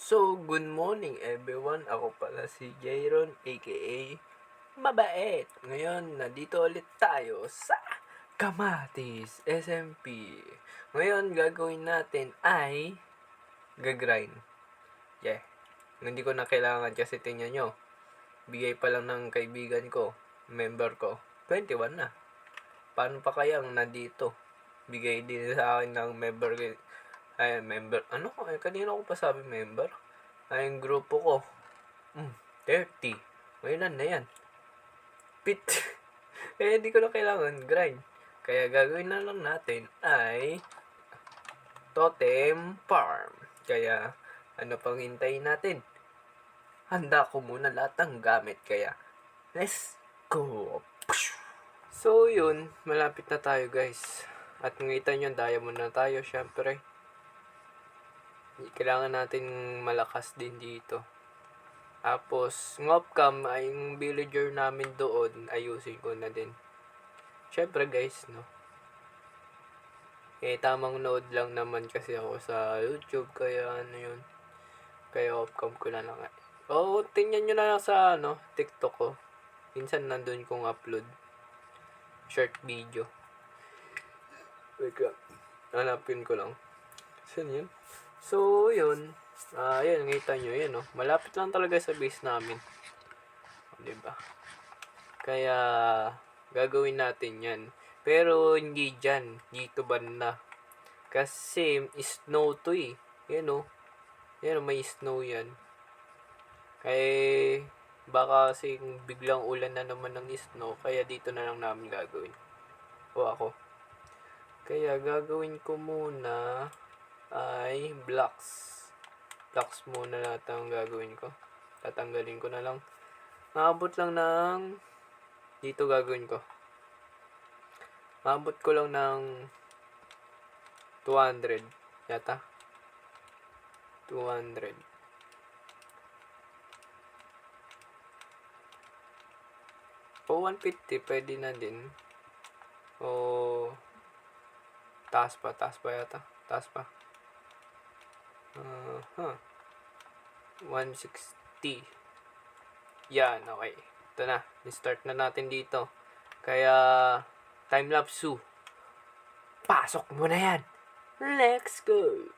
So, good morning everyone. Ako pala si Jayron aka Mabait. Ngayon, nandito ulit tayo sa Kamatis SMP. Ngayon, gagawin natin ay gagrind. Yeah. Hindi ko na kailangan kasi tingnan nyo. Bigay pa lang ng kaibigan ko, member ko. 21 na. Paano pa kayang nandito? Bigay din sa akin ng member member. Ano? Kanina ko pa sabi member. Yung grupo ko. 30. Ngayon na yan. Pit. Hindi ko na kailangan grind. Kaya gagawin na lang natin ay totem farm. Kaya, ano pang hintayin natin? Handa ko muna lahat ng gamit. Kaya, let's go. So, yun. Malapit na tayo, guys. At ngita nyo, diamond na tayo, syempre. Kailangan natin malakas din dito. Tapos, ngopcam ay yung villager namin doon, ayusin ko na din. Syempre guys, no? Tamang nood lang naman kasi ako sa YouTube, kaya ano yun. Kaya opcam ko na lang. Tingnan nyo na lang sa, TikTok ko. Minsan nandun kong upload. Short video. Wait lang. Hanapin ko lang. Saan yun? So, yun. Yun, ngita nyo, yun, no? Malapit lang talaga sa base namin. Diba? Kaya, gagawin natin yan. Pero, hindi dyan. Dito banda. Kasi, snow to eh. Yan, no? Yan, may snow yan. Kaya, baka kasi biglang ulan na naman ng snow. Kaya, dito na lang namin gagawin. Ako. Kaya, gagawin ko muna ay blocks muna lahat ang gagawin ko. Tatanggalin ko na lang. Maabot lang ng dito gagawin ko. Maabot ko lang ng 200 yata. 200. O 150 pwede na din. O taas pa yata. Taas pa. 160. Yan, okay. Ito na. I-start na natin dito. Kaya, time-lapse. Pasok mo na yan. Let's go.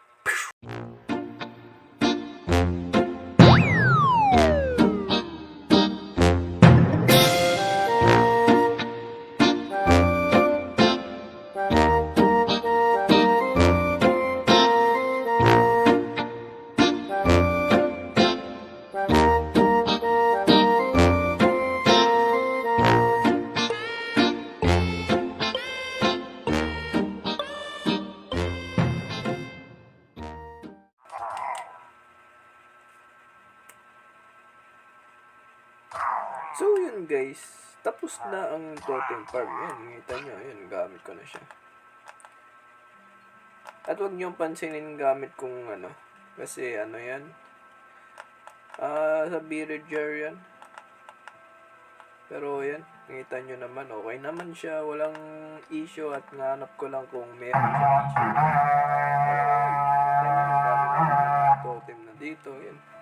So, yun guys. Tapos na ang totem farm. Yan, ngita nyo. Yan, gamit ko na siya. At huwag nyo pansinin gamit kong kasi yan. Sa villager yan. Pero yan, ngita nyo naman. Okay naman siya. Walang issue at nahanap ko lang kung meron siya issue. Totem na dito. Yan.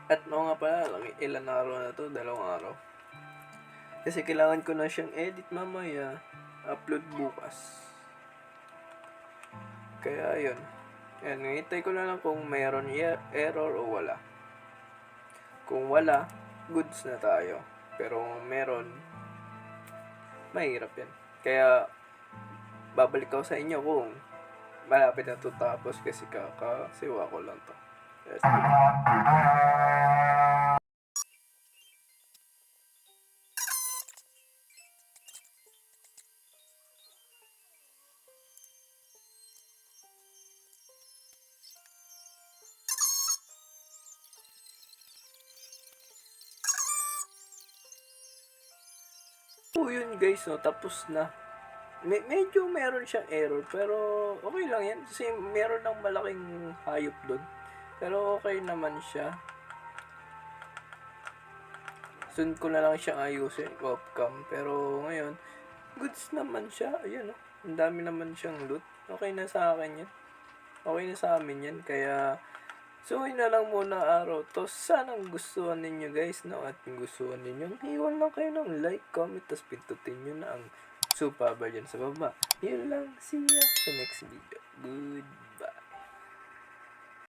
At nga pala, ilan araw na to? 2 araw. Kasi kailangan ko na siyang edit mamaya. Upload bukas. Kaya yun. Yan, ngitay ko na lang kung mayroon error o wala. Kung wala, goods na tayo. Pero kung meron, mahirap yan. Kaya, babalik ako sa inyo kung malapit na to tapos kasi kakasiwa ko lang to. Yes. So, yun guys, tapos na. Medyo meron siyang error, pero okay lang yan. Kasi meron ng malaking hayop doon. Pero okay naman siya. Soon ko na lang siyang ayusin, opcam. Pero ngayon, goods naman siya. Ayun, ang dami naman siyang loot. Okay na sa akin yan. Okay na sa amin yan. Kaya, so yun na lang muna araw to. Sanang gustuhan ninyo guys, no? At kung gustuhan ninyo, iwan lang kayo ng like, comment, tapos pindutin nyo na ang super bar dyan sa baba. Yun lang. See ya sa next video. Good.